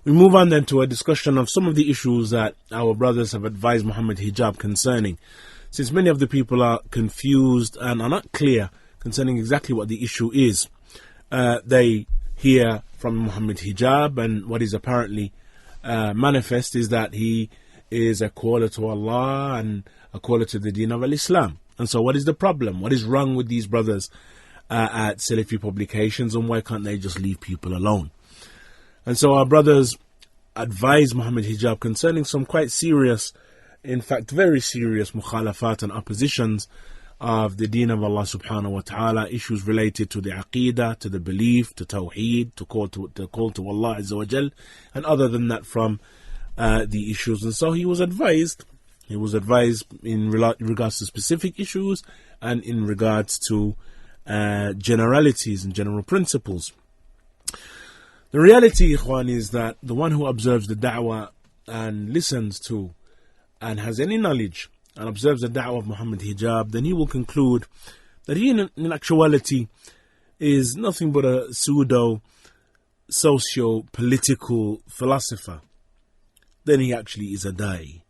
We move on then to a discussion of some of the issues that our brothers have advised Muhammad Hijab concerning. Since many of the people are confused and are not clear concerning exactly what the issue is, they hear from Muhammad Hijab, and what is apparently manifest is that he is a caller to Allah and a caller to the deen of Islam. And so what is the problem? What is wrong with these brothers at Salafi publications, and why can't they just leave people alone? And so our brothers advise Muhammad Hijab concerning some quite serious, in fact very serious mukhalafat and oppositions of the deen of Allah subhanahu wa ta'ala, issues related to the aqidah, to the belief, to tawheed, to call to Allah azza wa jal, and other than that from the issues. And so he was advised in regards to specific issues and in regards to generalities and general principles. The reality, ikhwan, is that the one who observes the da'wah and listens to and has any knowledge and observes the da'wah of Muhammad Hijab, then he will conclude that he in actuality is nothing but a pseudo socio-political philosopher. Then he actually is a da'i.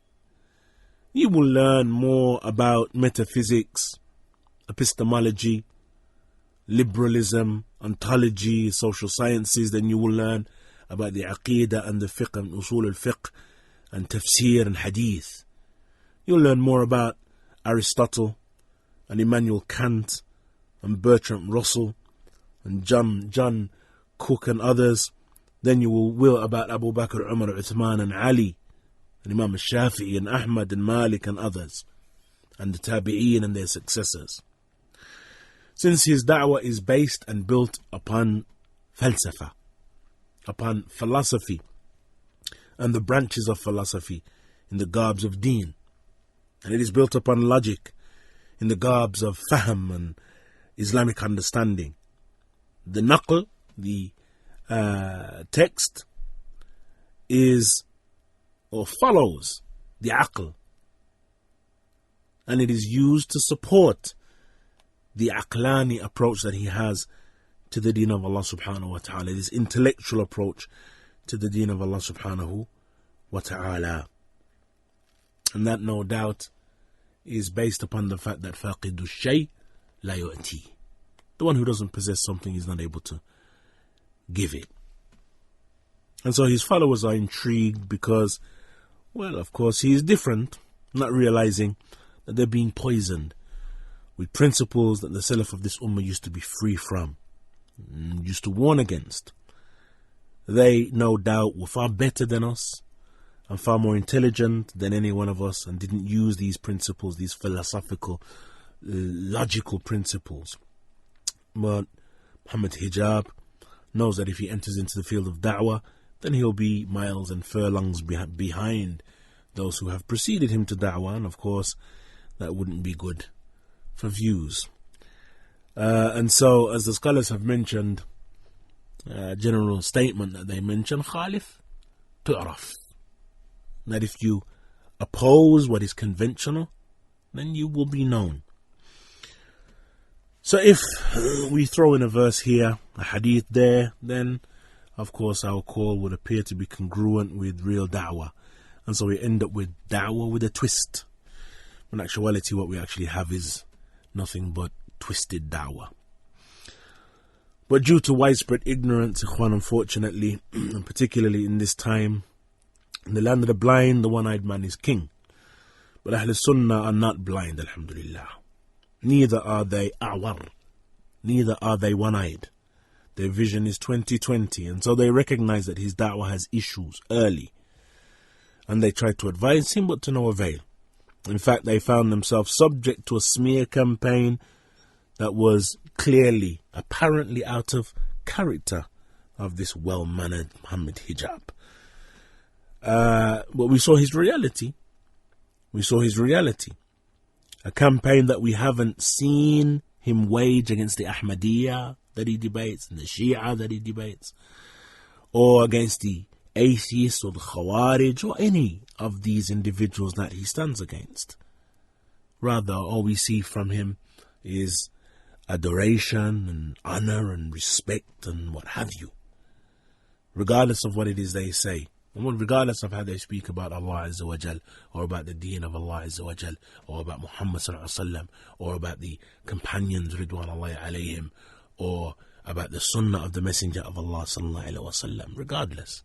You will learn more about metaphysics, epistemology, liberalism, ontology, social sciences than you will learn about the aqidah and the fiqh and usul al-fiqh and tafsir and hadith. You'll learn more about Aristotle and Immanuel Kant and Bertrand Russell and John Cook and others than you will about Abu Bakr, Umar, Uthman and Ali and Imam al-Shafi'i and Ahmad and Malik and others, and the Tabi'een and their successors. Since his da'wah is based and built upon falsafa, upon philosophy and the branches of philosophy in the garbs of deen, and it is built upon logic in the garbs of fahm and Islamic understanding. The naql, the text, is or follows the aql, and it is used to support the aqlani approach that he has to the deen of Allah subhanahu wa ta'ala, this intellectual approach to the deen of Allah subhanahu wa ta'ala. And that, no doubt, is based upon the fact that faqidu shay la yu'ti. The one who doesn't possess something is not able to give it. And so his followers are intrigued because, well, of course, he is different, not realizing that they're being poisoned with principles that the Salaf of this ummah used to be free from, used to warn against. They, no doubt, were far better than us and far more intelligent than any one of us, and didn't use these principles, these philosophical, logical principles. But Muhammad Hijab knows that if he enters into the field of da'wah, then he'll be miles and furlongs behind those who have preceded him to da'wah, and of course that wouldn't be good for views. And so, as the scholars have mentioned, general statement that they mention, khalif tu'raf, that if you oppose what is conventional, then you will be known. So if we throw in a verse here, a hadith there, then of course our call would appear to be congruent with real da'wah, and so we end up with da'wah with a twist. In actuality, what we actually have is nothing but twisted da'wah. But due to widespread ignorance, ikhwan, unfortunately, and particularly in this time, in the land of the blind, the one-eyed man is king. But Ahl Sunnah are not blind, alhamdulillah. Neither are they a'war, neither are they one-eyed. Their vision is 20/20, and so they recognize that his da'wah has issues early. And they tried to advise him, but to no avail. In fact, they found themselves subject to a smear campaign that was clearly, apparently out of character of this well-mannered Muhammad Hijab. But we saw his reality. We saw his reality. A campaign that we haven't seen him wage against the Ahmadiyya that he debates and the Shia that he debates, or against the atheists or the Khawarij or any of these individuals that he stands against. Rather, all we see from him is adoration and honor and respect and what have you, regardless of what it is they say, regardless of how they speak about Allah Azza wa Jal, or about the deen of Allah Azza wa Jal, or about Muhammad Sallallahu Alaihi Wasallam, or about the companions Ridwanullahi alayhim, or about the Sunnah of the Messenger of Allah Sallallahu Alaihi Wasallam. Regardless,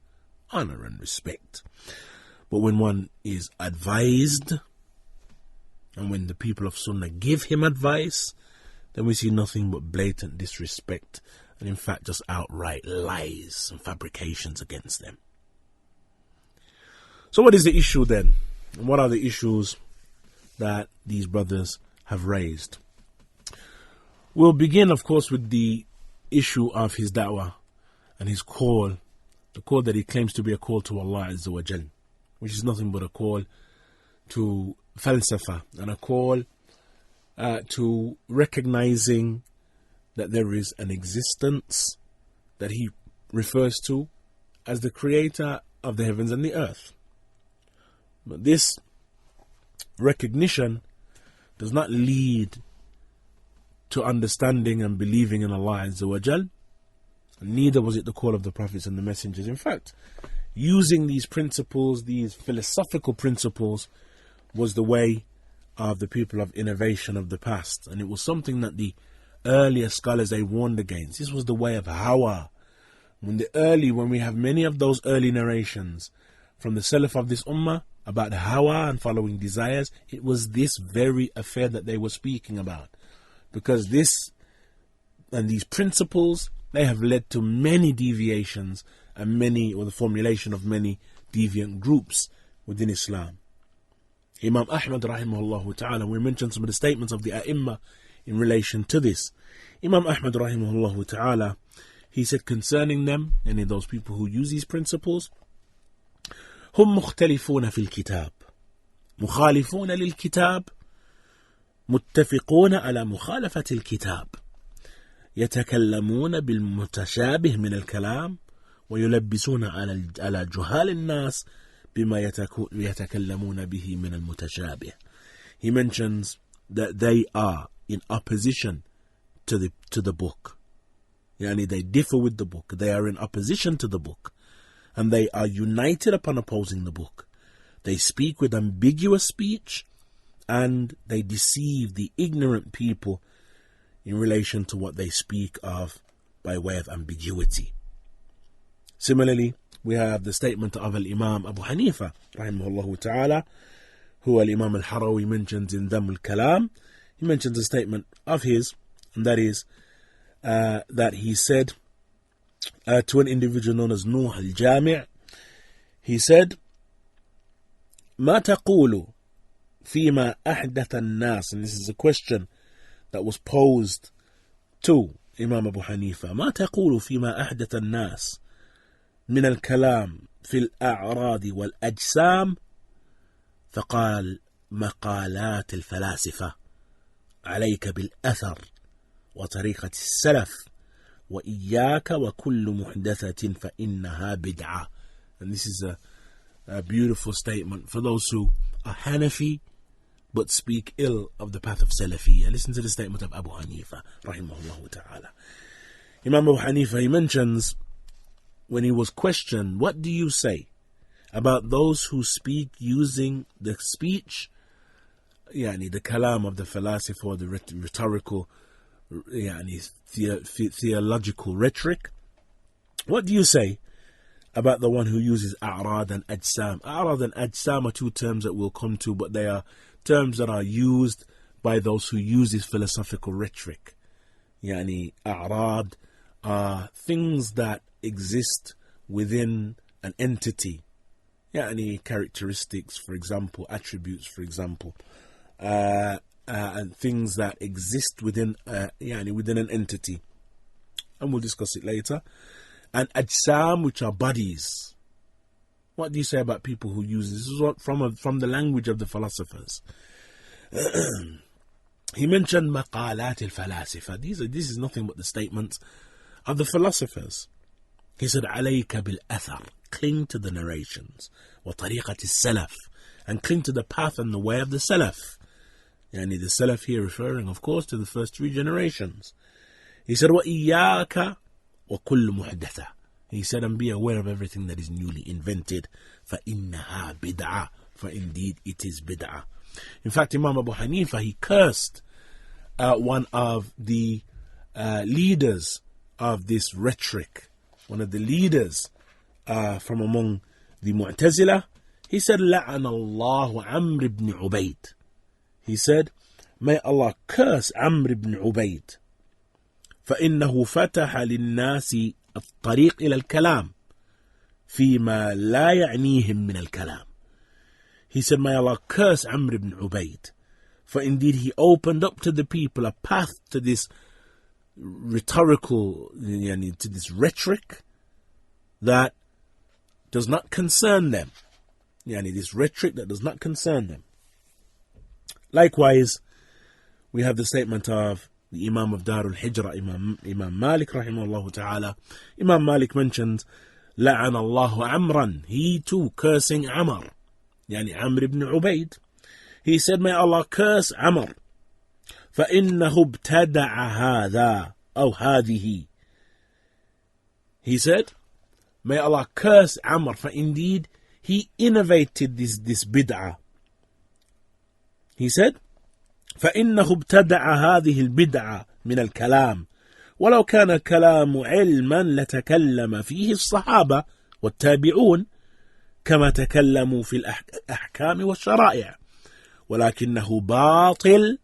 honor and respect. But when one is advised, and when the people of Sunnah give him advice, then we see nothing but blatant disrespect, and in fact just outright lies and fabrications against them. So what is the issue then? And what are the issues that these brothers have raised? We'll begin, of course, with the issue of his da'wah and his call, the call that he claims to be a call to Allah Azza wa Jal, which is nothing but a call to falsafa and a call to recognizing that there is an existence that he refers to as the creator of the heavens and the earth. But this recognition does not lead to understanding and believing in Allah Azza wa Jal, and neither was it the call of the prophets and the messengers. In fact, using these principles, these philosophical principles, was the way of the people of innovation of the past, and it was something that the earlier scholars, they warned against. This was the way of Hawa. When we have many of those early narrations from the Salaf of this Ummah about Hawa and following desires, it was this very affair that they were speaking about. Because this and these principles, they have led to many deviations and the formulation of many deviant groups within Islam. Imam Ahmad rahimahullah ta'ala, we mentioned some of the statements of the A'imma in relation to this. Imam Ahmad rahimahullah ta'ala, he said concerning them, any of those people who use these principles, هم مختلفون في الكتاب مخالفون للكتاب متفقون على مخالفة الكتاب يتكلمون بالمتشابه من الكلام ويلبسون على جهال الناس بما يتكلمون به من المتشابه. He mentions that they are in opposition to the book. Yani they differ with the book. They are in opposition to the book. And they are united upon opposing the book. They speak with ambiguous speech, and they deceive the ignorant people in relation to what they speak of by way of ambiguity. Similarly, we have the statement of Al-Imam Abu Hanifa, rahimahullah ta'ala, who Al-Imam Al-Harawi mentions in Dam Al-Kalam. He mentions a statement of his, and that is that he said to an individual known as Nuh al-Jami', he said, ما تقول فيما أحدث الناس, and this is a question that was posed to Imam Abu Hanifa, ما تقول فيما أحدث الناس من الكلام في الأعراض والأجسام؟ فقال مقالات الفلاسفة، عليك بالأثر وطريقة السلف، وإياك وكل محدثة فإنها بدعة. And this is a beautiful statement for those who are Hanafi but speak ill of the path of Salafiyya. Listen to the statement of Abu Hanifa rahimahullah ta'ala. Imam Abu Hanifa, he mentions when he was questioned, what do you say about those who speak using the speech, yani the kalam of the philosopher, or the rhetorical, yani theological rhetoric? What do you say about the one who uses a'rad and ajsam? A'rad and ajsam are two terms that we'll come to, but they are terms that are used by those who use this philosophical rhetoric. Yani a'rad are things that exist within an entity. Yani characteristics, for example, attributes, for example, and things that exist within within an entity. And we'll discuss it later. And ajsam, which are bodies. What do you say about people who use this? This is what from the language of the philosophers. He mentioned maqalat al-falasifa. This is nothing but the statements of the philosophers. He said, alayka bil-athar, cling to the narrations, wa tariqat al-salaf, and cling to the path and the way of the salaf. Yani the salaf here referring, of course, to the first three generations. He said, wa iyaka wa kullu muhdatha. He said, and be aware of everything that is newly invented. فَإِنَّهَا بِدْعَةٌ, for indeed it is bid'ah. In fact, Imam Abu Hanifa, he cursed one of the leaders of this rhetoric, one of the leaders from among the Mu'tazila. He said, لَعَنَ اللَّهُ عَمْرِ ibn Ubayd. He said, may Allah curse Amr ibn Ubayd. فإنه فتح للناس الطريق إلى الكلام فيما لا يعنيهم من الكلام. He said, may Allah curse Amr ibn Ubayd, for indeed he opened up to the people a path to this rhetorical, to this rhetoric that does not concern them. This rhetoric that does not concern them. Likewise, we have the statement of the Imam of Darul Hijra, Imam Malik rahimahullah ta'ala. Imam Malik mentions, لَعَنَ اللَّهُ عَمْرًا, he too cursing Amr, Amr ibn Ubayd. He said, may Allah curse Amr, فَإِنَّهُ ابْتَدَعَ هَذَا أو هَذِهِ. He said, may Allah curse Amr, for indeed he innovated this bid'ah. He said, فإنه ابتدع هذه البدعة من الكلام ولو كان الكلام علما لتكلم فيه الصحابة والتابعون كما تكلموا في الأحكام والشرائع ولكنه باطل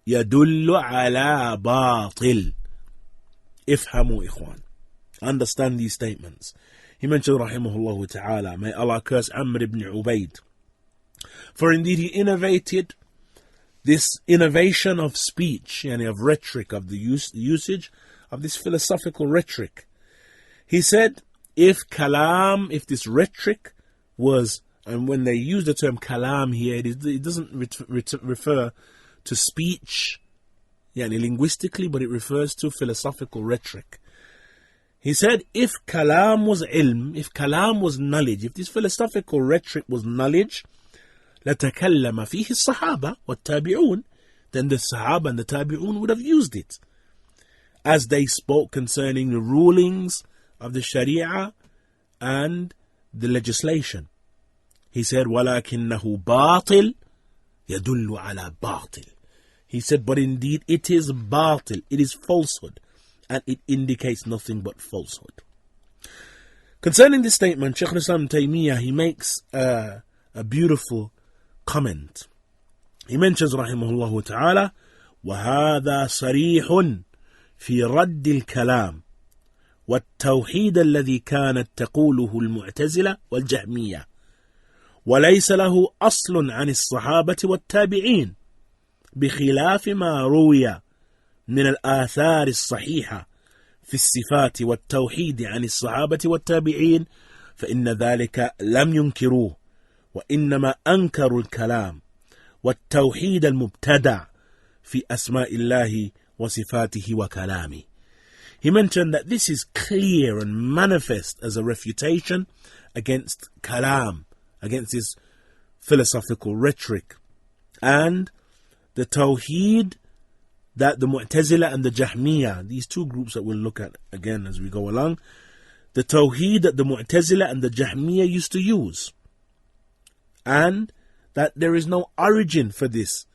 يدل على باطل. افهموا إخوان. Understand these statements. He mentioned rahimahullah ta'ala, may Allah curse Amr ibn Ubayd, for indeed he innovated this innovation of speech, of rhetoric, of the usage of this philosophical rhetoric. He said, if this rhetoric was, and when they use the term kalam here, it doesn't refer to speech, linguistically, but it refers to philosophical rhetoric. He said, if kalam was ilm, if kalam was knowledge, if this philosophical rhetoric was knowledge, لَتَكَلَّمَ فِيهِ الصَّحَابَةِ وَالتَّابِعُونَ, then the Sahaba and the Tabi'un would have used it as they spoke concerning the rulings of the Sharia and the legislation. He said, وَلَكِنَّهُ بَاطِل يَدُلُّ عَلَى بَاطِل. He said, but indeed it is batil, it is falsehood, and it indicates nothing but falsehood. Concerning this statement, Shaykh al-Islam Taymiyyah, he makes a beautiful comment. He mentions rahimahullah ta'ala, وهذا صريح في رد الكلام والتوحيد الذي كانت تقوله المعتزلة والجهمية وليس له أصل عن الصحابة والتابعين بخلاف ما روي من الآثار الصحيحة في الصفات والتوحيد عن الصحابة والتابعين فإن ذلك لم ينكروه وإنما أنكروا الكلام والتوحيد المبتدع في أسماء الله وصفاته وكلامه. He mentioned that this is clear and manifest as a refutation against kalam, against this philosophical rhetoric, and the tawheed that the Mu'tazila and the Jahmiyyah, these two groups that we'll look at again as we go along, the tawheed that the Mu'tazila and the Jahmiyyah used to use, and that there is no origin for this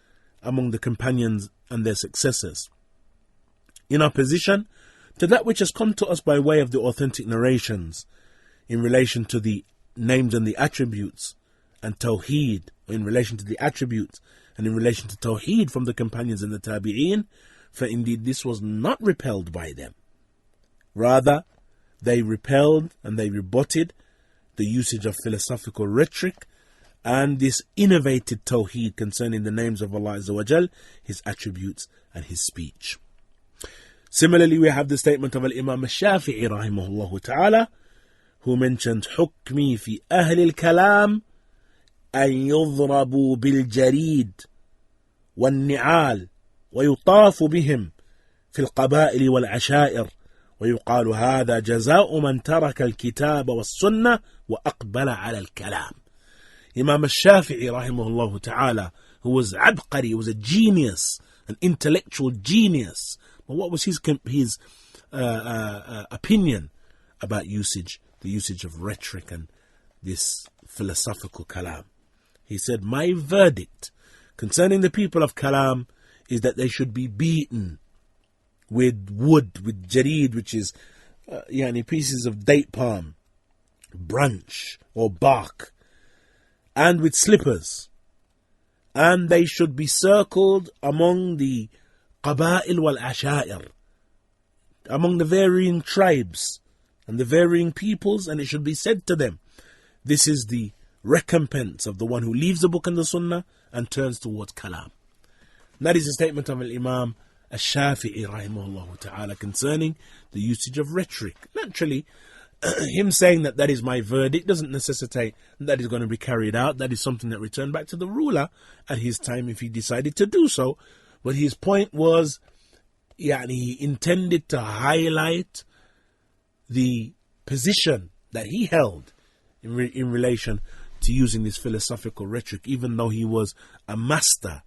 among the companions and their successors, in opposition to that which has come to us by way of the authentic narrations in relation to the names and the attributes, and tawheed in relation to the attributes, and in relation to tawheed from the companions and the tabi'een, for indeed this was not repelled by them. Rather, they repelled and they rebutted the usage of philosophical rhetoric and this innovated tawheed concerning the names of Allah Azza wa Jal, His attributes and His speech. Similarly, we have the statement of Imam al-Shafi'i rahimahullah ta'ala, who mentioned حكمي في أهل الكلام أن يضربوا بالجريد والنعال ويطاف بهم في القبائل والعشائر ويقال هذا جزاء من ترك الكتاب والسنة وأقبل على الكلام. Imam al-Shafi'i rahimahullah ta'ala, who was abqari, he was a genius, an intellectual genius. But what was his opinion about the usage of rhetoric and this philosophical kalam. He said, my verdict concerning the people of Kalam is that they should be beaten with wood, with jareed, which is pieces of date palm, branch or bark, and with slippers. And they should be circled among the qaba'il wal asha'ir, among the varying tribes and the varying peoples, and it should be said to them, this is the recompense of the one who leaves the book and the sunnah and turns towards kalam. And that is a statement of Imam Al-Shafi'i rahimahullah ta'ala concerning the usage of rhetoric. Naturally, him saying that is my verdict doesn't necessitate that is going to be carried out. That is something that returned back to the ruler at his time if he decided to do so. But his point was, he intended to highlight the position that he held in relation to using this philosophical rhetoric, even though he was a master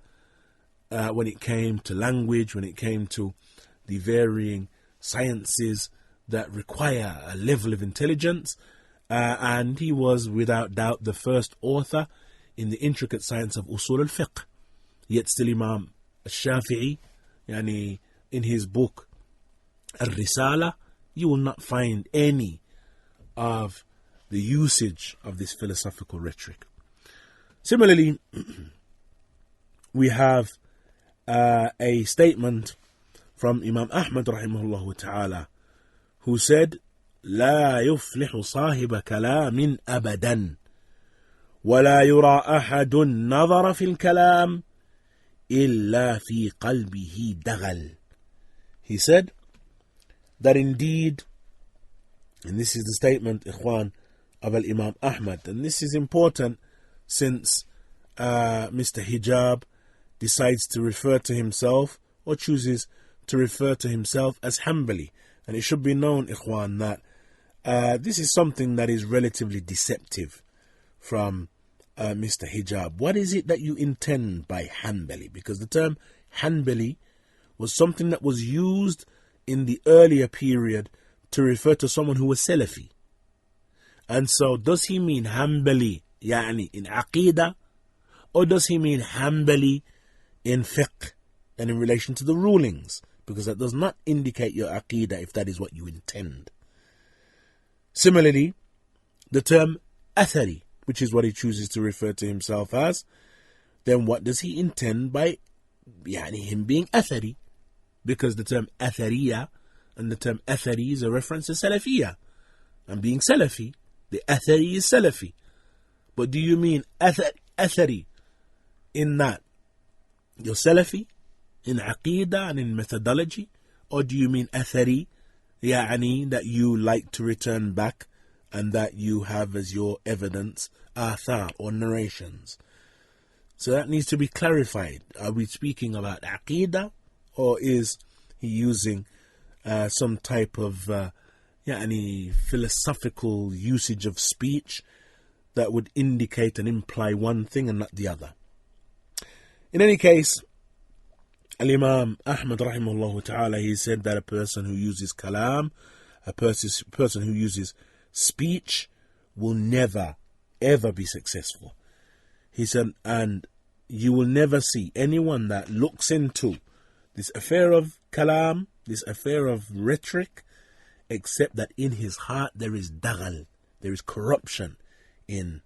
when it came to language, when it came to the varying sciences that require a level of intelligence, and he was without doubt the first author in the intricate science of usul al-fiqh. Yet still Imam Al-Shafi'i, in his book Al-Risala, you will not find any of the usage of this philosophical rhetoric. Similarly, we have a statement from Imam Ahmad rahimahullah ta'ala, who said, لا يفلح صاحب كلام أبدا ولا يرى أحد نظر في الكلام إلا في قلبه دغل. He said that indeed, and this is the statement, Ikhwan, of Imam Ahmad, and this is important since Mr. Hijab decides to refer to himself or chooses to refer to himself as Hanbali. And it should be known, Ikhwan, that this is something that is relatively deceptive from Mr. Hijab. What is it that you intend by Hanbali? Because the term Hanbali was something that was used in the earlier period to refer to someone who was Salafi. And so does he mean Hanbali in Aqidah, or does he mean Hanbali in fiqh and in relation to the rulings? Because that does not indicate your Aqidah if that is what you intend. Similarly, the term Athari, which is what he chooses to refer to himself as, then what does he intend by him being Athari? Because the term Athariya and the term Athari is a reference to Salafiyya. And being Salafi, the Athari is Salafi. But do you mean Athari in that you're Salafi in Aqidah and in methodology? Or do you mean Athari, that you like to return back and that you have as your evidence athar or narrations? So that needs to be clarified. Are we speaking about Aqidah, or is he using some type of philosophical usage of speech that would indicate and imply one thing and not the other? In any case, Al-Imam Ahmad rahimahullah ta'ala, he said that a person who uses kalam, a person who uses speech, will never ever be successful. He said, and you will never see anyone that looks into this affair of kalam, this affair of rhetoric, except that in his heart there is daghal, there is corruption in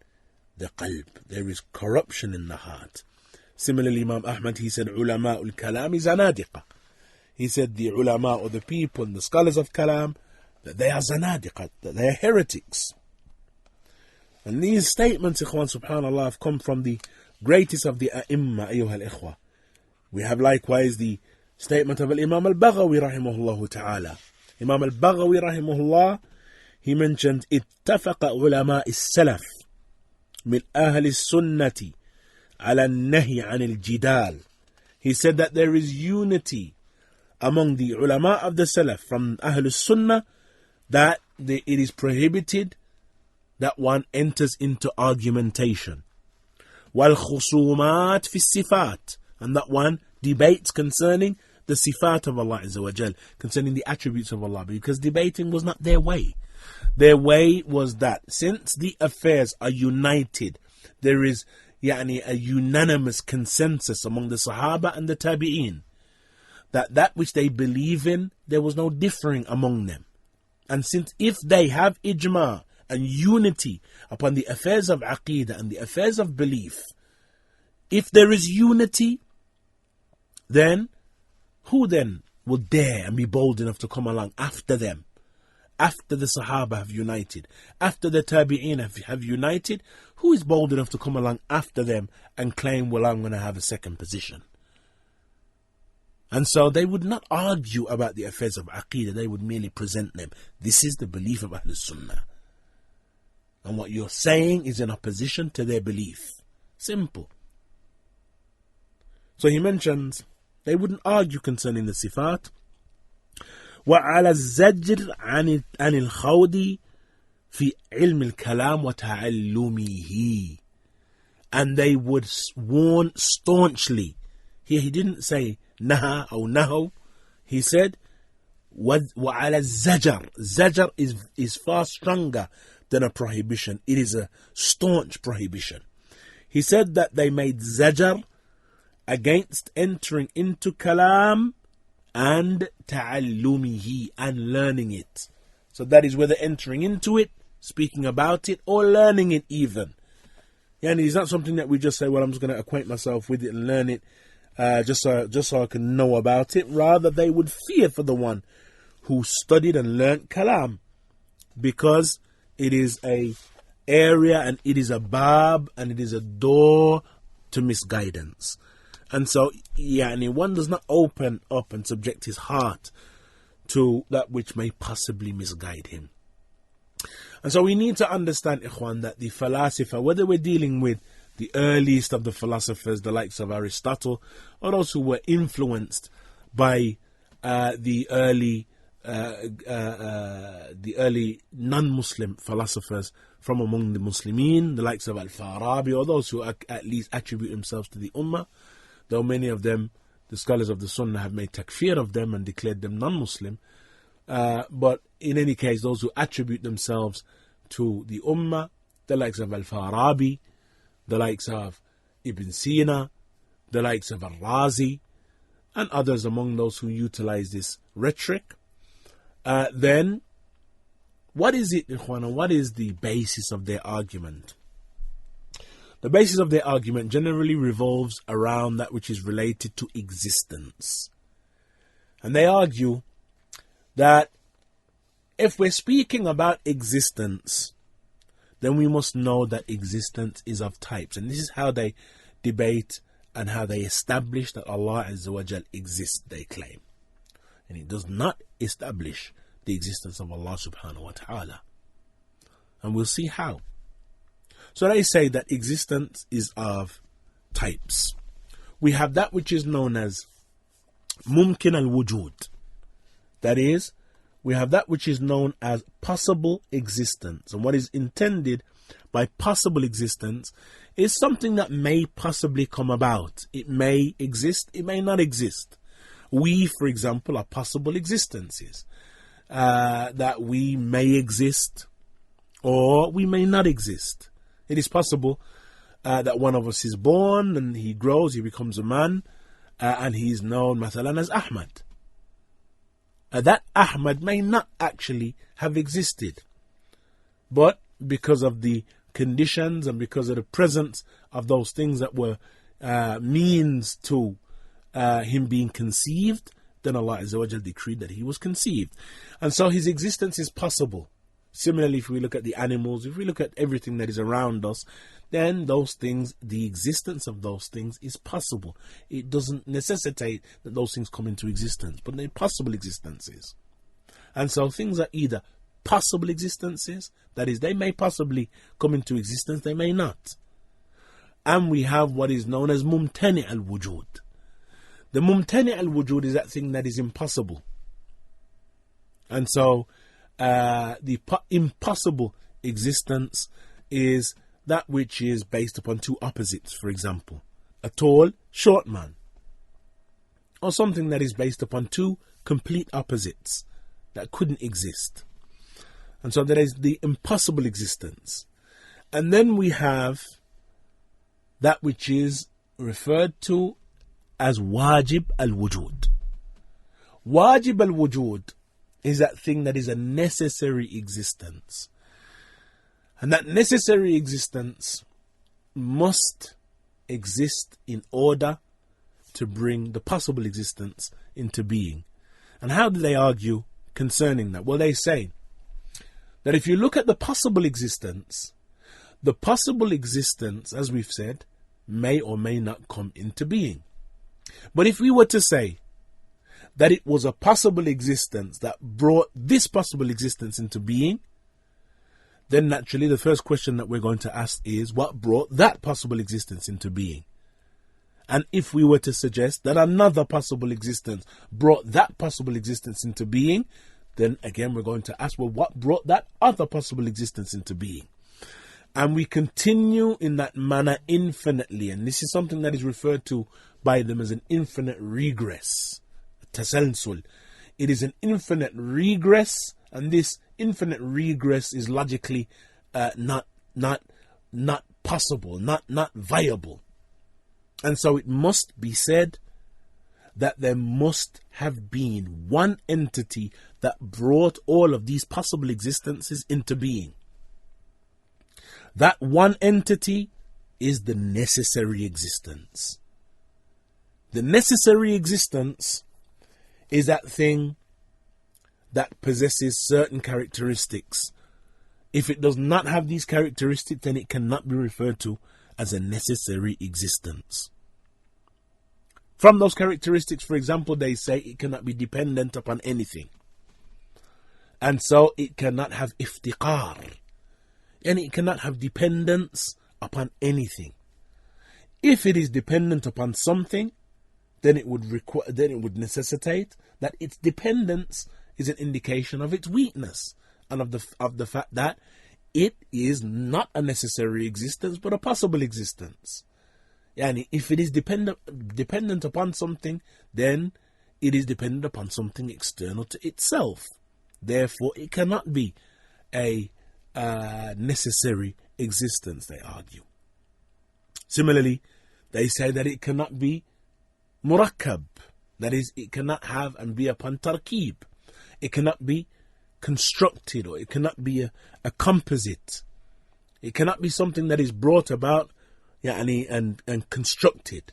the qalb, there is corruption in the heart. Similarly, Imam Ahmad, he said, ulama al-kalam zanadiqa. He said the ulama, or the people, the scholars of kalam, that they are zanadiqa, that they are heretics. And these statements, ikhwan, subhanallah, have come from the greatest of the a'imma, ayyuha al-ikhwa. We have likewise the statement of Imam al-Baghawi rahimahullah ta'ala. Imam al-Baghawi rahimahullah, he mentioned, اتفق علماء السلف من أهل السنة على النهي عن الجدال. He said that there is unity among the ulama of the Salaf from Ahlul Sunnah that it is prohibited that one enters into argumentation. وَالْخُصُومَاتِ فِي الصِّفَاتِ, and that one debates concerning the sifat of Allah Azza wa Jal, concerning the attributes of Allah, because debating was not their way. Their way was that since the affairs are united, there is a unanimous consensus among the Sahaba and the Tabi'een that which they believe in, there was no differing among them. And since if they have ijma and unity upon the affairs of aqeedah and the affairs of belief, if there is unity, then who then will dare and be bold enough to come along after them? After the Sahaba have united, after the Tabi'een have united, who is bold enough to come along after them and claim, well, I'm going to have a second position? And so they would not argue about the affairs of aqeedah, they would merely present them. This is the belief of Ahlul Sunnah. And what you're saying is in opposition to their belief. Simple. So he mentions they wouldn't argue concerning the sifat. وعلى الزجر عن الخوض في علم الكلام وتعلمه. And they would warn staunchly. Here he didn't say naha or naho. He said وعلى الزجر. Zajar is far stronger than a prohibition. It is a staunch prohibition. He said that they made zajar against entering into kalam and ta'allumihi, and learning it. So that is whether entering into it, speaking about it, or learning it even. And it's not something that we just say, well, I'm just going to acquaint myself with it and learn it just so I can know about it. Rather, they would fear for the one who studied and learnt kalam, because it is a area and it is a bab and it is a door to misguidance. And so, one does not open up and subject his heart to that which may possibly misguide him. And so we need to understand, ikhwan, that the philosopher, whether we're dealing with the earliest of the philosophers, the likes of Aristotle, or those who were influenced by the early non-Muslim philosophers from among the Muslimin, the likes of Al-Farabi, or those who at least attribute themselves to the Ummah, though many of them, the scholars of the Sunnah, have made takfir of them and declared them non-Muslim. But in any case, those who attribute themselves to the Ummah, the likes of Al-Farabi, the likes of Ibn Sina, the likes of Al-Razi, and others among those who utilize this rhetoric, then what is it, Ikhwana? What is the basis of their argument? The basis of their argument generally revolves around that which is related to existence. And they argue that if we're speaking about existence, then we must know that existence is of types. And this is how they debate and how they establish that Allah Azza wa Jal exists, they claim. And it does not establish the existence of Allah subhanahu wa ta'ala. And we'll see how. So they say that existence is of types. We have that which is known as mumkin al-wujud. That is, we have that which is known as possible existence. And what is intended by possible existence is something that may possibly come about. It may exist, it may not exist. We, for example, are possible existences. That we may exist or we may not exist. It is possible that one of us is born and he grows, he becomes a man, and he is known, mathalan, as Ahmad. That Ahmad may not actually have existed. But because of the conditions and because of the presence of those things that were means to him being conceived, then Allah Azza wa Jal decreed that he was conceived. And so his existence is possible. Similarly, if we look at the animals, if we look at everything that is around us, then those things, the existence of those things is possible. It doesn't necessitate that those things come into existence, but they're possible existences. And so things are either possible existences, that is, they may possibly come into existence, they may not. And we have what is known as mumtani al-wujud. The mumtani al-wujud is that thing that is impossible. And so the impossible existence is that which is based upon two opposites, for example, a tall, short man, or something that is based upon two complete opposites that couldn't exist. And so there is the impossible existence. And then we have that which is referred to as wajib al-wujud. Wajib al-wujud is that thing that is a necessary existence. And that necessary existence must exist in order to bring the possible existence into being. And how do they argue concerning that? Well, they say that if you look at the possible existence, as we've said, may or may not come into being. But if we were to say that it was a possible existence that brought this possible existence into being, then naturally the first question that we're going to ask is, what brought that possible existence into being? And if we were to suggest that another possible existence brought that possible existence into being, then again we're going to ask, well, what brought that other possible existence into being? And we continue in that manner infinitely. And this is something that is referred to by them as an infinite regress. Tasalsul. It is an infinite regress, and this infinite regress is logically not possible, not viable. And so it must be said that there must have been one entity that brought all of these possible existences into being. That one entity is the necessary existence. The necessary existence is that thing that possesses certain characteristics. If it does not have these characteristics, then it cannot be referred to as a necessary existence. From those characteristics, for example, they say it cannot be dependent upon anything. And so it cannot have iftiqar. And it cannot have dependence upon anything. If it is dependent upon something, then it would necessitate that its dependence is an indication of its weakness and of the fact that it is not a necessary existence but a possible existence. And if it is dependent upon something, then it is dependent upon something external to itself. Therefore, it cannot be a necessary existence, they argue. Similarly, they say that it cannot be murakkab, that is, it cannot have and be upon tarkib. It cannot be constructed, or it cannot be a composite. It cannot be something that is brought about and constructed,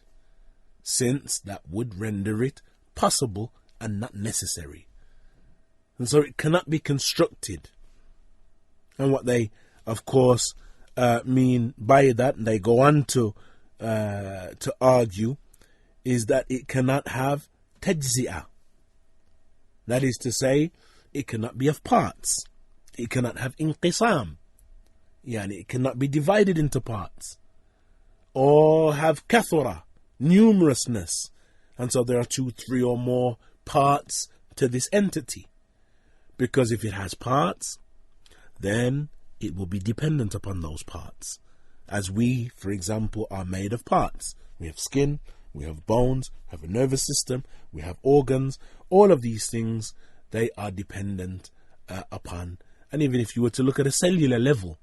since that would render it possible and not necessary. And so it cannot be constructed. And what they, of course, mean by that, and they go on to argue, is that it cannot have tajzi'ah. That is to say, it cannot be of parts. It cannot have inqisam. It cannot be divided into parts. Or have kathura, numerousness. And so there are 2, 3 or more parts to this entity. Because if it has parts, then it will be dependent upon those parts. As we, for example, are made of parts. We have skin, we have bones, we have a nervous system, we have organs. All of these things, they are dependent upon. And even if you were to look at a cellular level,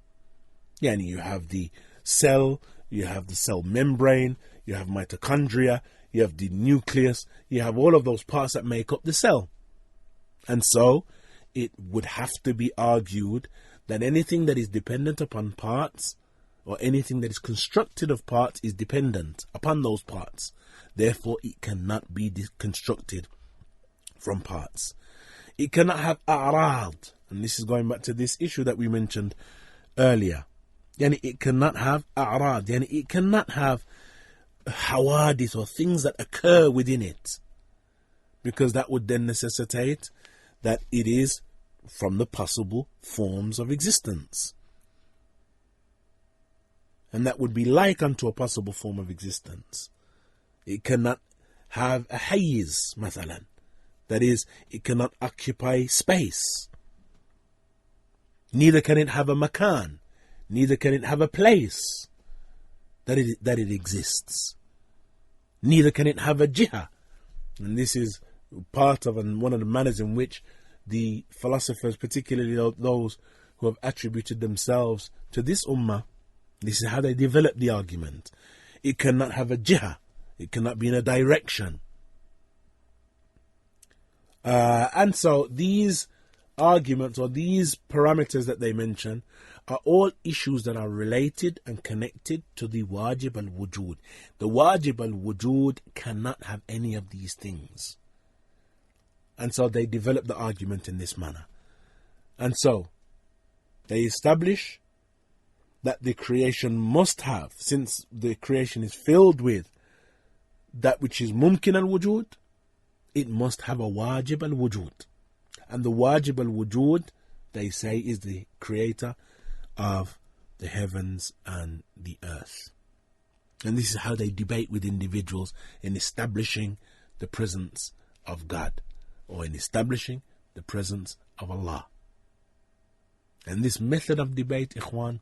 you have the cell, you have the cell membrane, you have mitochondria, you have the nucleus, you have all of those parts that make up the cell. And so it would have to be argued that anything that is dependent upon parts, or anything that is constructed of parts, is dependent upon those parts. Therefore, it cannot be constructed from parts. It cannot have a'rad, and this is going back to this issue that we mentioned earlier. It cannot have a'rad, it cannot have hawadith, or things that occur within it, because that would then necessitate that it is from the possible forms of existence. And that would be like unto a possible form of existence. It cannot have a hayz, mathalan. That is, it cannot occupy space. Neither can it have a makan. Neither can it have a place that it exists. Neither can it have a jiha. And this is part of one of the manners in which the philosophers, particularly those who have attributed themselves to this ummah, this is how they develop the argument. It cannot have a jihah. It cannot be in a direction. And so these arguments or these parameters that they mention are all issues that are related and connected to the wajib al-wujud. The wajib al-wujud cannot have any of these things. And so they develop the argument in this manner. And so they establish that the creation must have, since the creation is filled with that which is mumkin al-wujud, it must have a wajib al-wujud. And the wajib al-wujud, they say, is the creator of the heavens and the earth. And this is how they debate with individuals in establishing the presence of God, or in establishing the presence of Allah. And this method of debate, ikhwan,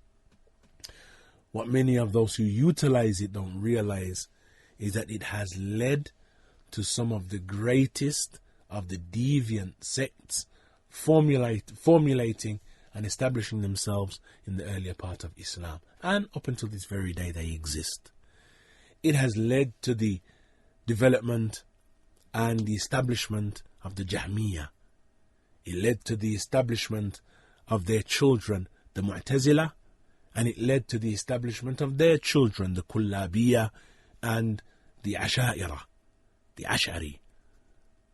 what many of those who utilize it don't realize is that it has led to some of the greatest of the deviant sects formulating and establishing themselves in the earlier part of Islam. And up until this very day they exist. It has led to the development and the establishment of the Jahmiyyah. It led to the establishment of their children, the Mu'tazila, and it led to the establishment of their children, the Kullabiyah and the Asha'ira, the Ash'ari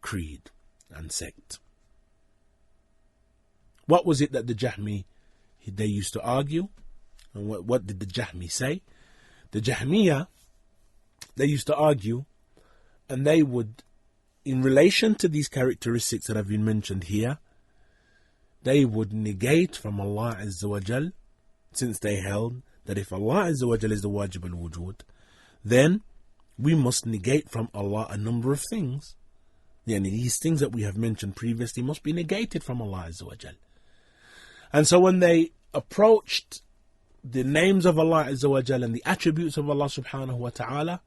creed and sect. What was it that the Jahmi, they used to argue? And what did the Jahmi say? The Jahmiyyah, they used to argue, and they would, in relation to these characteristics that have been mentioned here, they would negate from Allah Azza wa Jal, since they held that if Allah Azza wa Jal is the wajib al-wujud, then we must negate from Allah a number of things. Yani these things that we have mentioned previously must be negated from Allah Azza wa Jal. And so when they approached the names of Allah Azza wa Jal and the attributes of Allah subhanahu wa ta'ala,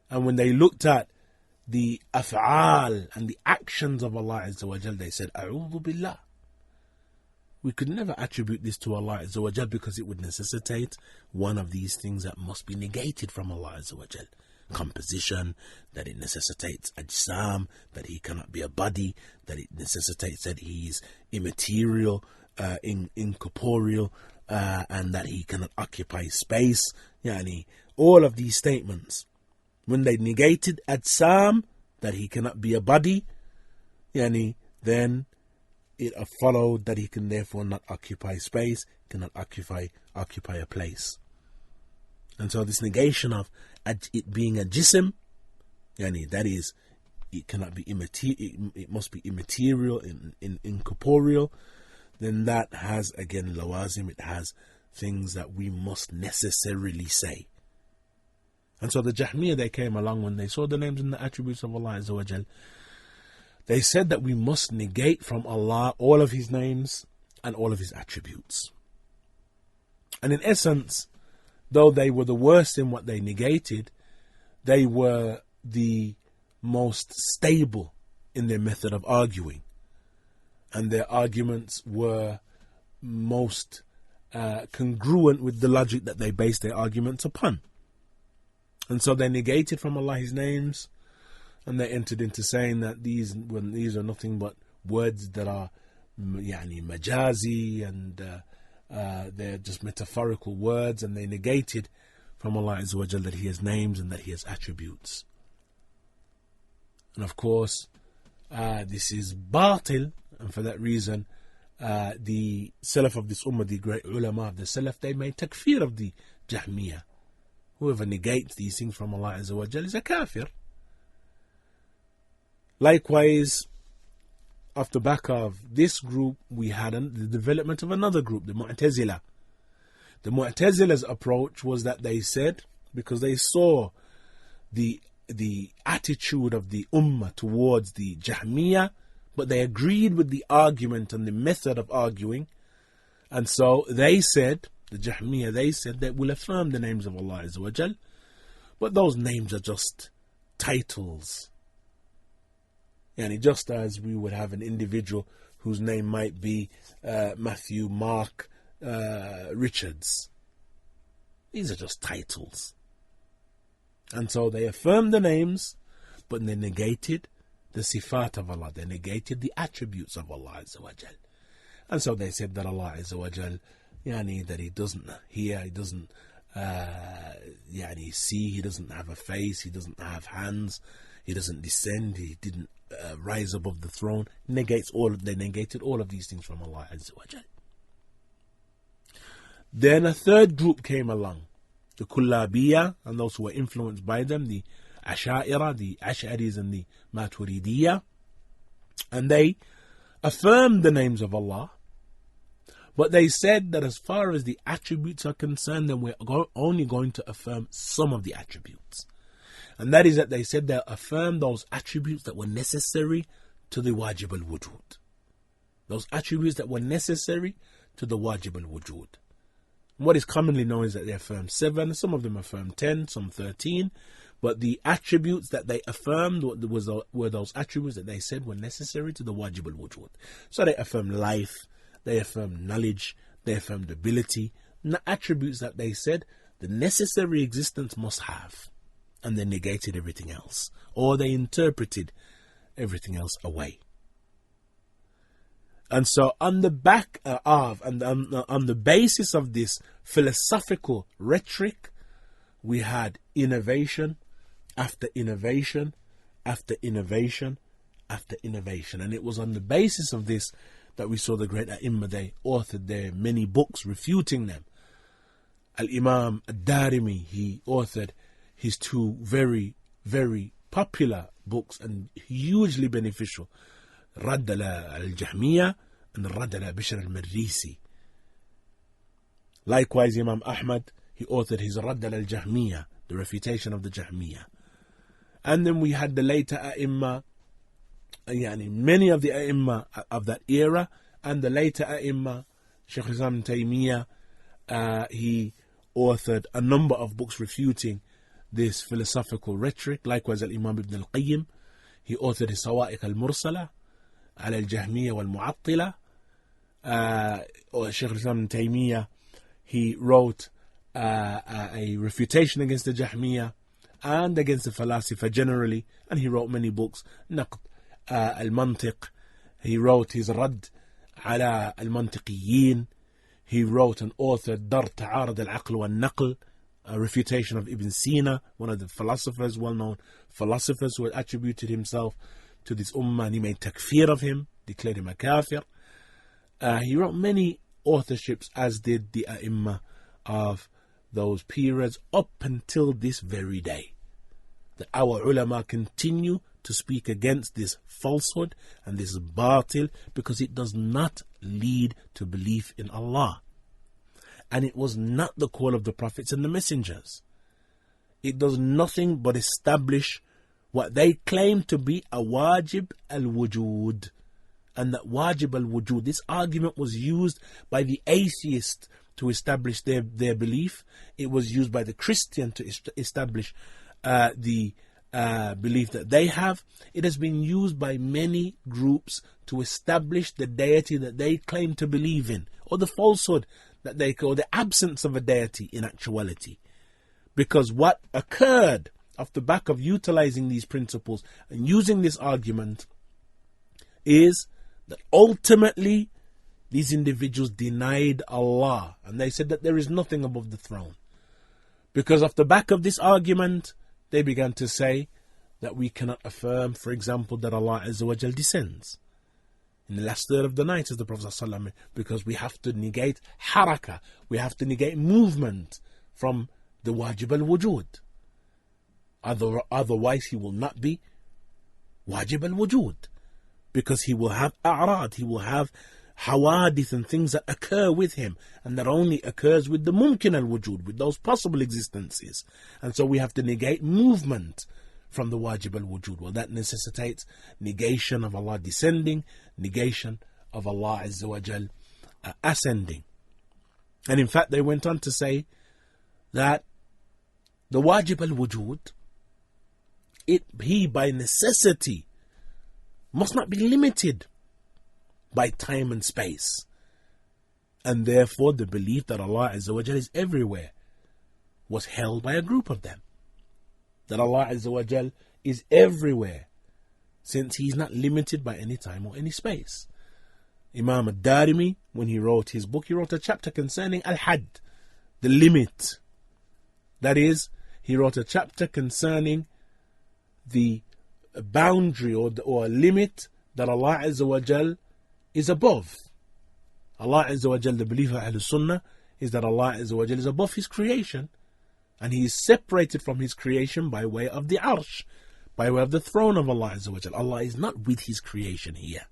and when they looked at the af'al and the actions of Allah Azza wa Jal, they said, A'udhu billah. We could never attribute this to Allah Azza wa Jal because it would necessitate one of these things that must be negated from Allah Azza wa Jal. Composition, that it necessitates ajsam, that he cannot be a body, that it necessitates that he is immaterial, incorporeal, and that he cannot occupy space. Yani, all of these statements, when they negated ajsam, that he cannot be a body, yani, then it followed that he can therefore not occupy space, cannot occupy a place. And so this negation of it being a jism, yani that is, it cannot be it must be immaterial, incorporeal, then that has again lawazim, it has things that we must necessarily say. And so the Jahmiyyah, they came along when they saw the names and the attributes of Allah Azza wa Jal. They said that we must negate from Allah all of his names and all of his attributes. And in essence, though they were the worst in what they negated, they were the most stable in their method of arguing. And their arguments were most congruent with the logic that they based their arguments upon. And so they negated from Allah his names, and they entered into saying that these are nothing but words that are yani majazi, and they're just metaphorical words, and they negated from Allah Azza wa Jal that he has names and that he has attributes. And of course, this is batil, and for that reason, the Salaf of this ummah, the great ulama of the Salaf, they made takfir of the Jahmiyyah. Whoever negates these things from Allah Azza wa Jal is a kafir. Likewise, off the back of this group, we had the development of another group, the Mu'tazila. The Mu'tazila's approach was that they said, because they saw the attitude of the Ummah towards the Jahmiyyah, but they agreed with the argument and the method of arguing, and so they said, the Jahmiyyah, they said that we'll affirm the names of Allah Azza wa Jal, but those names are just titles. Yani just as we would have an individual whose name might be Matthew, Mark, Richards. These are just titles. And so they affirmed the names, but they negated the sifat of Allah. They negated the attributes of Allah Azza wa Jal. And so they said that Allah Azza wa Jal, that He doesn't hear, He doesn't see, He doesn't have a face, He doesn't have hands, He doesn't descend, He didn't rise above the throne. They negated all of these things from Allah Azza wa Jal. Then a third group came along, the Kullabiyya, and those who were influenced by them, the Asha'ira, the Ash'aris and the Maturidiyya, and they affirmed the names of Allah, but they said that as far as the attributes are concerned, then we're only going to affirm some of the attributes. And that is that they said they'll affirm those attributes that were necessary to the Wajib al-Wujud. Those attributes that were necessary to the Wajib al-Wujud. What is commonly known is that they affirm 7, some of them affirm 10, some 13, but the attributes that they affirmed were those attributes that they said were necessary to the Wajib al-Wujud. So they affirmed life, they affirmed knowledge, they affirmed ability, attributes that they said the necessary existence must have, and they negated everything else, or they interpreted everything else away. And so on the back of, and on the basis of this philosophical rhetoric, we had innovation after innovation after innovation after innovation. And it was on the basis of this that we saw the great A'imma, they authored their many books refuting them. Al-Imam Ad-Darimi, he authored his 2 very, very popular books and hugely beneficial, Radd al-Jahmiyyah and Radd al-Bishr al-Marrisi. Likewise, Imam Ahmad, he authored his Radd al-Jahmiyyah, the refutation of the Jahmiyyah. And then we had the later A'imma, many of the A'imma of that era, and the later A'imma, Shaykh Islam Taymiyyah, he authored a number of books refuting this philosophical rhetoric. Likewise, Al-Imam Ibn al-Qayyim, he authored his Sawa'iq al-Mursala ala al-Jahmiyyah wal-Mu'attila. Shaykh Islam Taymiyyah, he wrote a refutation against the Jahmiyyah and against the Falasifa generally, and he wrote many books. Naqd al-Mantiq, he wrote his Radd ala al-Mantiqiyyin, he wrote and authored Dar Ta'arud al-Aql wal-Naql, a refutation of Ibn Sina, one of the philosophers, well-known philosophers who had attributed himself to this ummah, and he made takfir of him, declared him a kafir. He wrote many authorships, as did the A'imma of those periods, up until this very day. That our ulama continue to speak against this falsehood and this batil, because it does not lead to belief in Allah. And it was not the call of the prophets and the messengers. It does nothing but establish what they claim to be a wajib al-wujud. And that wajib al-wujud, this argument was used by the atheist to establish their belief. It was used by the Christian to establish the belief that they have. It has been used by many groups to establish the deity that they claim to believe in, or the falsehood that they call the absence of a deity in actuality. Because what occurred off the back of utilizing these principles and using this argument is that ultimately these individuals denied Allah, and they said that there is nothing above the throne. Because off the back of this argument, they began to say that we cannot affirm, for example, that Allah Azza wa Jal descends in the last third of the night, as the Prophet ﷺ, because we have to negate haraka, we have to negate movement from the wajib al-wujud. Otherwise he will not be wajib al-wujud, because he will have a'rad, he will have hawadith and things that occur with him, and that only occurs with the mumkin al-wujud, with those possible existences. And so we have to negate movement from the wajib al-wujud. Well, that necessitates negation of Allah descending, negation of Allah Azza wa Jal ascending. And in fact, they went on to say that the wajib al-wujud, he by necessity must not be limited by time and space. And therefore the belief that Allah Azza wa Jal is everywhere was held by a group of them. That Allah Azza wa Jal is everywhere, since He's not limited by any time or any space. Imam al-Darimi, when he wrote his book, he wrote a chapter concerning al-Hadd, the limit. That is, he wrote a chapter concerning the boundary or limit that Allah Azza wa Jal is above. Allah Azza wa Jal, the belief of Ahlul Sunnah, is that Allah Azza wa Jal is above His creation, and He is separated from His creation by way of the Arsh, by way of the throne of Allah Azza wa Jal. Allah is not with His creation here.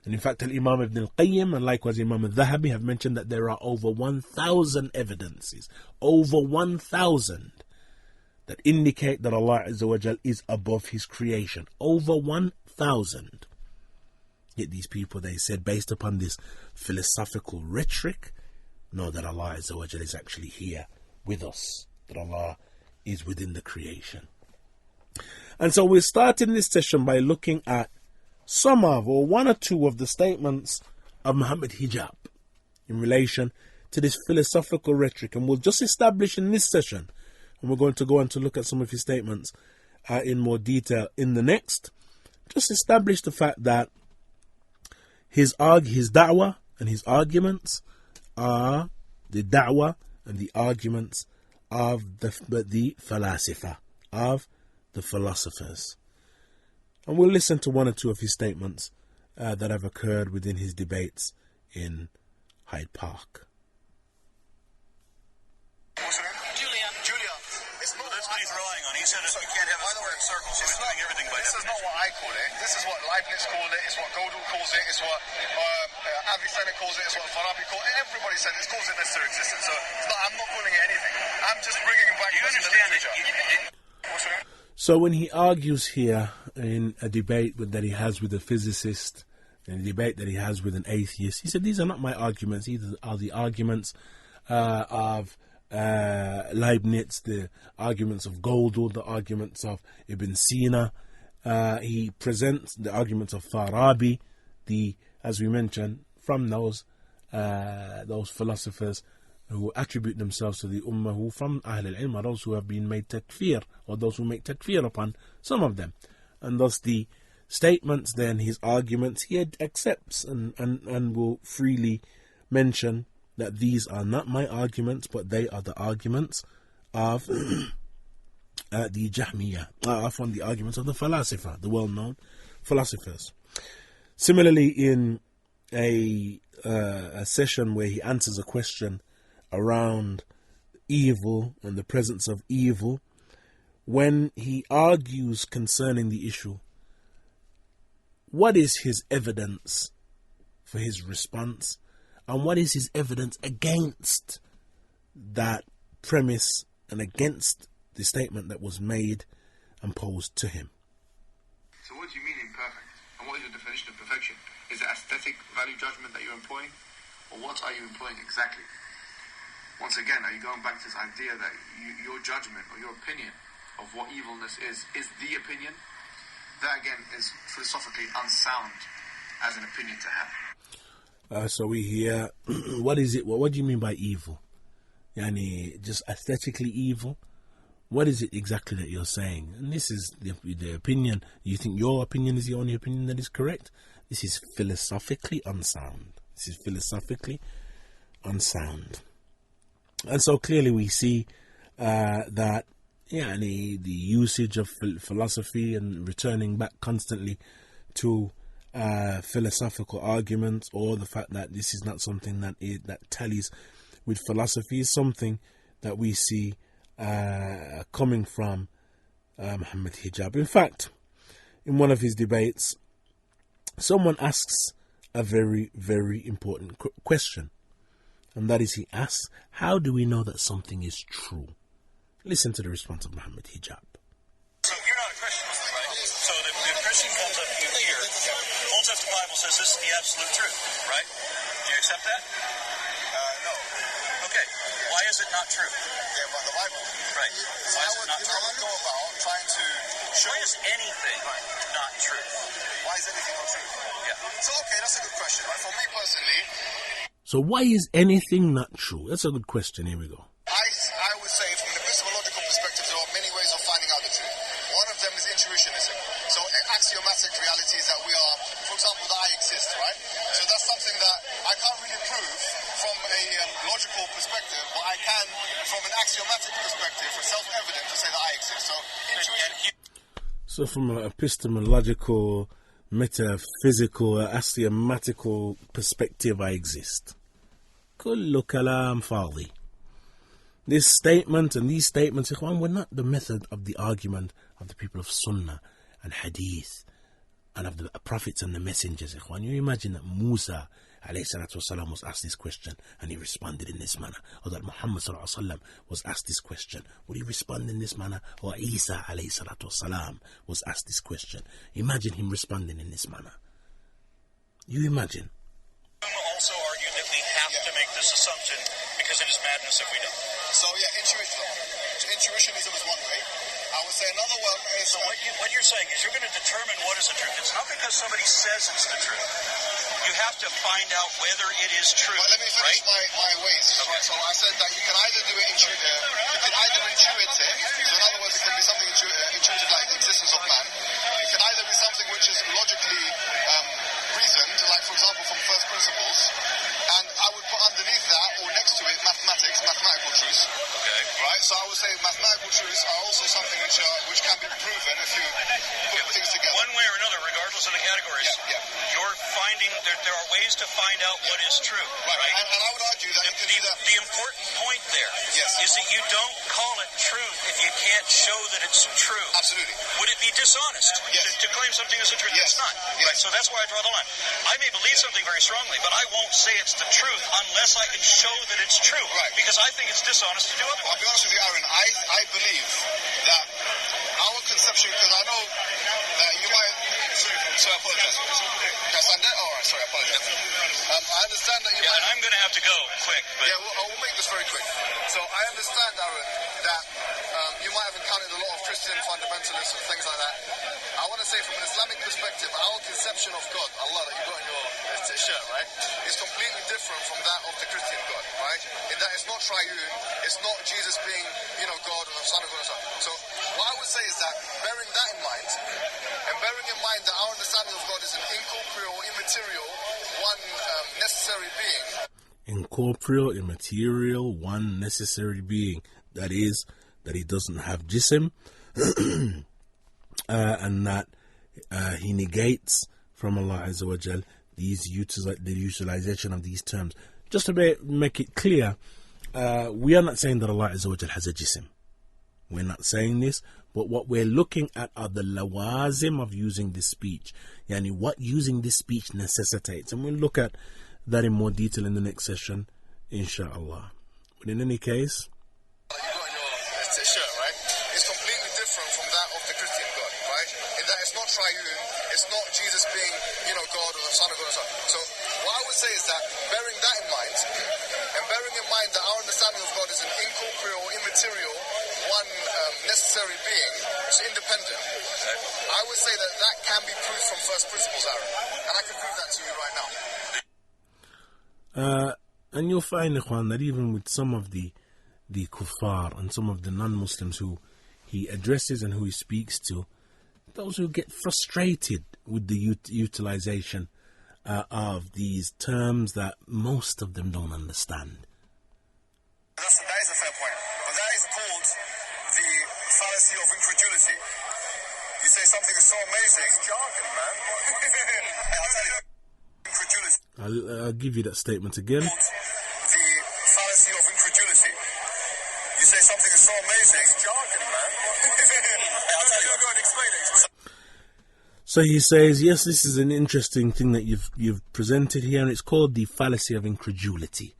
And in fact, Imam Ibn al-Qayyim and likewise Imam al-Dhahabi have mentioned that there are over 1,000 evidences, over 1,000, that indicate that Allah Azza wa Jal is above His creation. Over 1,000. Yet these people, they said, based upon this philosophical rhetoric, know that Allah Azza wa Jal is actually here with us, that Allah is within the creation. And so we're starting this session by looking at some of, or one or two of the statements of Muhammad Hijab in relation to this philosophical rhetoric. And we'll just establish in this session, and we're going to go on to look at some of his statements in more detail in the next, just establish the fact that his da'wah and his arguments are the da'wah and the arguments of the falasifa, of the philosophers. And we'll listen to one or two of his statements that have occurred within his debates in Hyde Park. Julia. It's not that's what he's relying on. He said you can't have a square circle, so he's doing everything by definition. This is not what I call it. This is what Leibniz called it. It's what Gödel calls it. It's what Avicenna calls it. It's what Farabi calls it. Everybody says it calls it necessary existence. So I'm not calling it anything. I'm just bringing it back to the literature. So when he argues here in a debate that he has with a physicist, in a debate that he has with an atheist, he said, these are not my arguments. These are the arguments of Leibniz, the arguments of Gödel, the arguments of Ibn Sina. He presents the arguments of Farabi, as we mentioned, from those philosophers who attribute themselves to the Ummah, who from Ahl al-Ilm are those who have been made takfir, or those who make takfir upon some of them. And thus the statements, then his arguments, he accepts and will freely mention that these are not my arguments, but they are the arguments of the Jahmiyyah, from the arguments of the falasifa, the well-known philosophers. Similarly, in a session where he answers a question around evil and the presence of evil, when he argues concerning the issue, what is his evidence for his response, and what is his evidence against that premise and against the statement that was made and posed to him? So what do you mean imperfect? And what is your definition of perfection? Is it aesthetic value judgment that you're employing? Or what are you employing exactly? Once again, are you going back to this idea that your judgment or your opinion of what evilness is the opinion? That again is philosophically unsound as an opinion to have. So we hear, what is it? What do you mean by evil? Yani, just aesthetically evil? What is it exactly that you're saying? And this is the opinion. You think your opinion is the only opinion that is correct? This is philosophically unsound. This is philosophically unsound. And so clearly we see that the usage of philosophy and returning back constantly to philosophical arguments, or the fact that this is not something that tallies with philosophy, is something that we see coming from Muhammad Hijab. In fact, in one of his debates, someone asks a very, very important question. And that is, he asks, how do we know that something is true? Listen to the response of Muhammad Hijab. So you're not a Christian, right? So the Christian comes up to you here, holds up the Bible, says this is the absolute truth, right? Do you accept that? No. Okay. Why is it not true? Yeah, but the Bible. Right. Why is it not true? I would go about trying to Why is anything not true? Why is anything not true? Yeah. So, okay, that's a good question. Right? For me personally, So why is anything not true? That's a good question. Here we go. I would say from the epistemological perspective, there are many ways of finding out the truth. One of them is intuitionism. So axiomatic reality is that we are, for example, that I exist, right? So that's something that I can't really prove from a logical perspective, but I can from an axiomatic perspective, for self-evident, to say that I exist. So intuition. So from an epistemological, metaphysical, axiomatical perspective, I exist. كل كلام فاضي. This statement and these statements, ikhwan, were not the method of the argument of the people of Sunnah and Hadith and of the prophets and the messengers, ikhwan. You imagine that Musa alayhi salatu wasalam was asked this question and he responded in this manner, or that Muhammad sallallahu alaihi wasallam was asked this question, would he respond in this manner? Or Isa alayhi salatu wasalam was asked this question, imagine him responding in this manner. You imagine. Also argued that we have to make this assumption because it is madness if we don't. So yeah, intuitionism is one way. I would say another one is... So what you're saying is you're going to determine what is the truth. It's not because somebody says it's the truth. You have to find out whether it is true. But let me finish my ways. Okay. So I said that you can either do it you can either intuit it. So in other words, it can be something intuitive like the existence of man. It can either be something which is logically reasoned, like for example from first principles. And I would put underneath that or next to it mathematical truths. Okay. Right? So I would say mathematical truths are also something which can be proven if you put things together. One way or another, regardless of the categories, you're finding there are ways to find out what is true. Right? And I would argue that you can do that. The important point there is that you don't call it truth if you can't show that it's true. Absolutely. Would it be dishonest to claim something as a truth? It's not. Right? So that's where I draw the line. I may believe something very strongly, but I won't say it's the truth unless I can show that it's true. Right. Because I think it's dishonest to do it. I'll be honest with you, Aaron. I believe that our conception, because I know that you might... Sorry, I apologize. Can I stand there? Oh, all right, sorry, I apologize. I understand that you might... and I'm going to have to go quick. But... Yeah, we'll make this very quick. So I understand, Aaron, that you might have encountered a lot of Christian fundamentalists and things like that. I want to say from an Islamic perspective, our conception of God, Allah, that you got in your shirt, right, is completely different from that of the Christian God, right? In that it's not triune, it's not Jesus being, God or the Son of God or so. So what I would say is that, bearing that in mind, and bearing in mind that our understanding of God is an incorporeal, immaterial, one necessary being. Incorporeal, immaterial, one necessary being. That is, that he doesn't have jism, and that he negates from Allah Azza wa Jal the utilization of these terms. Just to make it clear, we are not saying that Allah Azza wa Jal has a jism. We're not saying this, but what we're looking at are the lawazim of using this speech. Yani what using this speech necessitates. And we'll look at that in more detail in the next session, inshallah. But in any case... You got in your shirt, right? It's completely different from that of the Christian God, right? In that it's not triune, it's not Jesus being, God or the Son of God or so. So what I would say is that, bearing that in mind, and bearing in mind that our understanding of God is an incorporeal, immaterial, one necessary being, it's independent. I would say that that can be proved from first principles, Aaron. And I can prove that to you right now. And you'll find, Ikhwan, that even with some of the kuffar and some of the non-Muslims who he addresses and who he speaks to, those who get frustrated with the utilization of these terms that most of them don't understand. That is a fair point. But that is called the fallacy of incredulity. You say something is so amazing, jargon, man. I'll tell you. Incredulity. I'll give you that statement again. The fallacy of incredulity. You say something is so amazing, jargon, man. I'll tell you. Go and explain it. So he says, yes, this is an interesting thing that you've presented here, and it's called the fallacy of incredulity.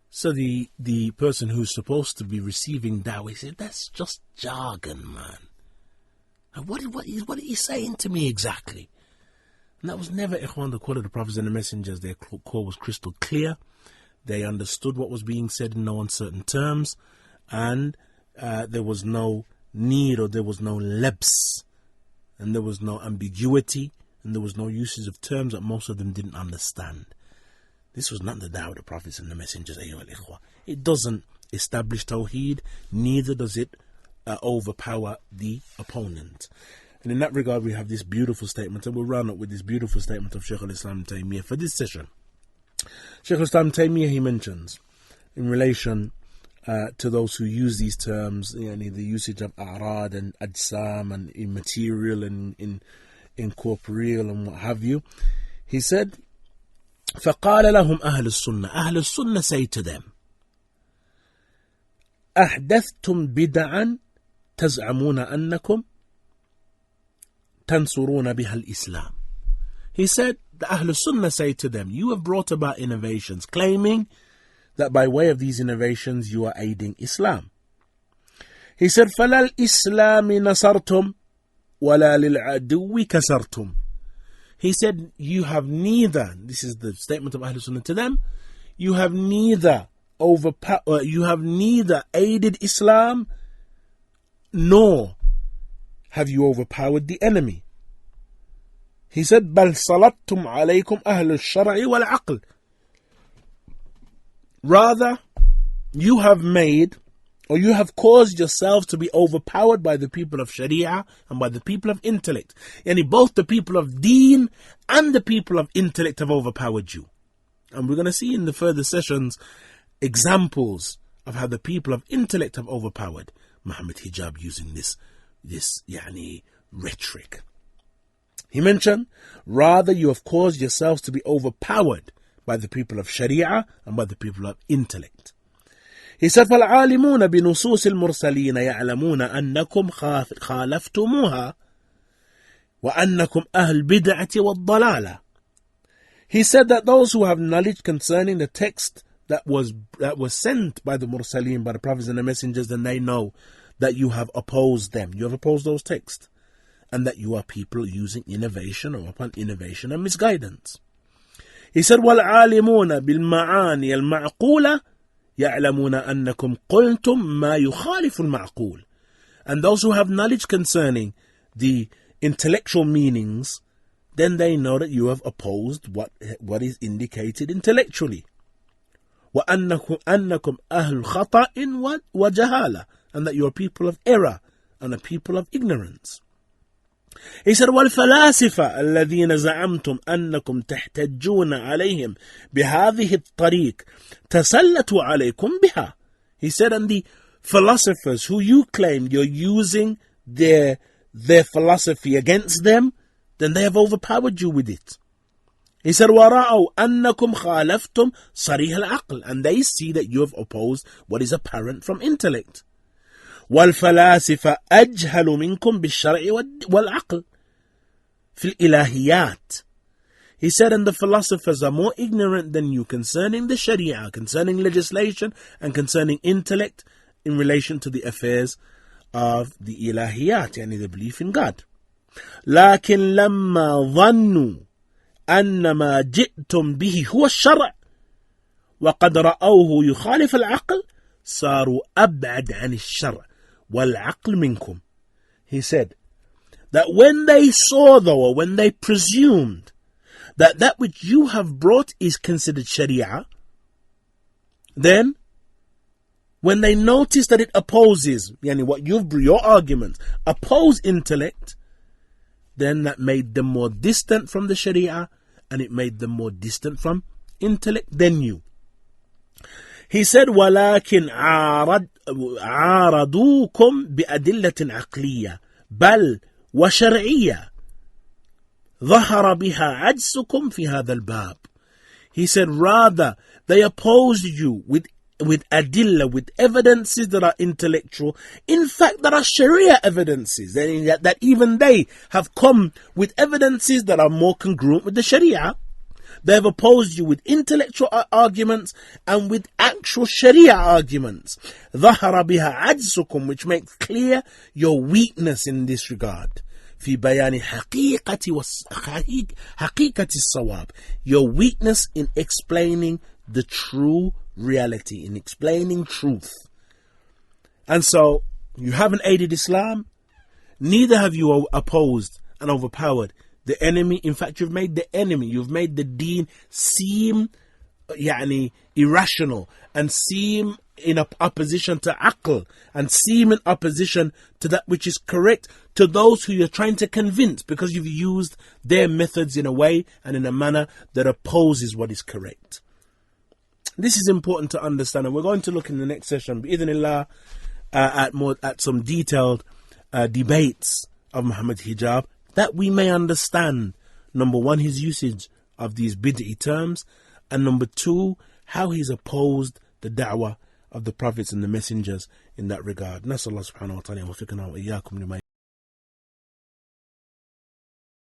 So the person who's supposed to be receiving Dawa said, that's just jargon, man. And what are you saying to me exactly? And that was never, Ikhwan, the call of the prophets and the messengers. Their call was crystal clear. They understood what was being said in no uncertain terms, and there was no need, or there was no lebs, and there was no ambiguity, and there was no usage of terms that most of them didn't understand. This was not the da'wah of the prophets and the messengers. It doesn't establish tawheed, neither does it overpower the opponent. And in that regard, we have this beautiful statement, and we'll round up with this beautiful statement of Shaykh al-Islam Taymiyyah for this session. Shaykh al-Islam Taymiyyah, he mentions, in relation to those who use these terms, the usage of a'rad and ajsam and immaterial and incorporeal and what have you, he said, فَقَالَ لَهُمْ أَهْلُ السُّنَّةِ أهل السنة say to them, أَحْدَثْتُمْ بِدَعًا تَزْعَمُونَ أَنَّكُمْ تَنْصُرُونَ بِهَا الْإِسْلَامِ. He said, the Ahlul Sunnah say to them, you have brought about innovations, claiming that by way of these innovations you are aiding Islam. He said, فَلَا الْإِسْلَامِ نَصَرْتُمْ وَلَا لِلْعَدُوِّ كَسَرْتُمْ. He said, you have neither, this is the statement of Ahlul Sunnah to them, you have neither aided Islam, nor have you overpowered the enemy. He said, بَلْ صَلَتْتُمْ عَلَيْكُمْ أَهْلُ الشَّرْعِ وَالْعَقْلِ. Rather, you have made, or you have caused yourselves to be overpowered by the people of Sharia and by the people of intellect. And both the people of Deen and the people of intellect have overpowered you. And we're going to see in the further sessions examples of how the people of intellect have overpowered Muhammad Hijab using this rhetoric. He mentioned, rather you have caused yourselves to be overpowered by the people of Sharia and by the people of intellect. He said, فَالْعَالِمُونَ بِنُصُوصِ الْمُرْسَلِينَ يَعْلَمُونَ أَنَّكُمْ خَالَفْتُمُوهَا وَأَنَّكُمْ أَهْلُ الْبِدْعَةِ وَالضَّلَالَةِ. He said that those who have knowledge concerning the text that was sent by the Mursaleen, by the prophets and the messengers, then they know that you have opposed them. You have opposed those texts. And that you are people using innovation or upon innovation and misguidance. He said, وَالْعَالِمُونَ بِالْمَعَانِيَ الْمَعْقُولَةِ يَعْلَمُونَ أَنَّكُمْ قُلْتُمْ مَا يُخَالِفُ الْمَعْقُولِ. And those who have knowledge concerning the intellectual meanings, then they know that you have opposed what is indicated intellectually. وَأَنَّكُمْ أَهْلُ خَطَأٍ وَجَهَالَةٍ. And that you are people of error and a people of ignorance. He said, وَالْفَلَاسِفَةَ الَّذِينَ زَعَمْتُمْ أَنَّكُمْ تَحْتَجُّونَ عَلَيْهِمْ بِهَذِهِ الطَّرِيقِ تَسَلَّتُوا عَلَيْكُمْ بِهَا. He said, and the philosophers who you claim you're using their philosophy against them, then they have overpowered you with it. He said, وَرَأَوْا أَنَّكُمْ خَالَفْتُمْ صَرِيحَ الْعَقْلِ. And they see that you have opposed what is apparent from intellect. وَالْفَلَاسِفَةَ أَجْهَلُ مِنْكُمْ بِالشَّرْعِ وَالْعَقْلِ فِي الْإِلَهِيَاتِ. He said, and the philosophers are more ignorant than you concerning the Sharia, concerning legislation, and concerning intellect in relation to the affairs of the ilahiyat, yani the belief in God. لَكِنْ لَمَّا ظَنُّوا أَنَّ مَا جِئْتُمْ بِهِ هُوَ الشَّرْعِ وَقَدْ رَأَوْهُ يُخَالِفَ الْعَقْلِ صَارُوا أَبْعَدْ عَنِ الشَّرْعِ وَالْعَقْلِ مِنْكُمْ. He said that when they saw, though, or when they presumed that which you have brought is considered Sharia, then when they noticed that it opposes, yani what your arguments oppose intellect, then that made them more distant from the Sharia, and it made them more distant from intellect than you. He said, وَلَكِنْ عَارَضُوكُمْ بِأَدِلَّةٍ عَقْلِيَّةٍ بَلْ وَشَرْعِيَّةٍ ظَهَرَ بِهَا عَجْزُكُمْ فِي هَذَا الْبَابِ. He said, rather, they opposed you with adilla, with evidences that are intellectual. In fact, there are Sharia evidences, that even they have come with evidences that are more congruent with the Sharia. They have opposed you with intellectual arguments and with actual Sharia arguments. ظَهَرَ بِهَا عَجْزُكُمْ, which makes clear your weakness in this regard. في بيان حقيقة الصواب, your weakness in explaining the true reality, in explaining truth. And so You haven't aided Islam, neither have you opposed and overpowered the enemy. In fact, you've made the deen seem irrational and seem in opposition to aql and seem in opposition to that which is correct to those who you're trying to convince, because you've used their methods in a way and in a manner that opposes what is correct. This is important to understand, and we're going to look in the next session, bi'idhnillah, at some detailed debates of Muhammad Hijab, that we may understand, number one, his usage of these bid'i terms, and number two, how he's opposed the da'wah of the prophets and the messengers in that regard. Nasallahu subhanahu wa ta'ala wa fiqna wa iyyakum lima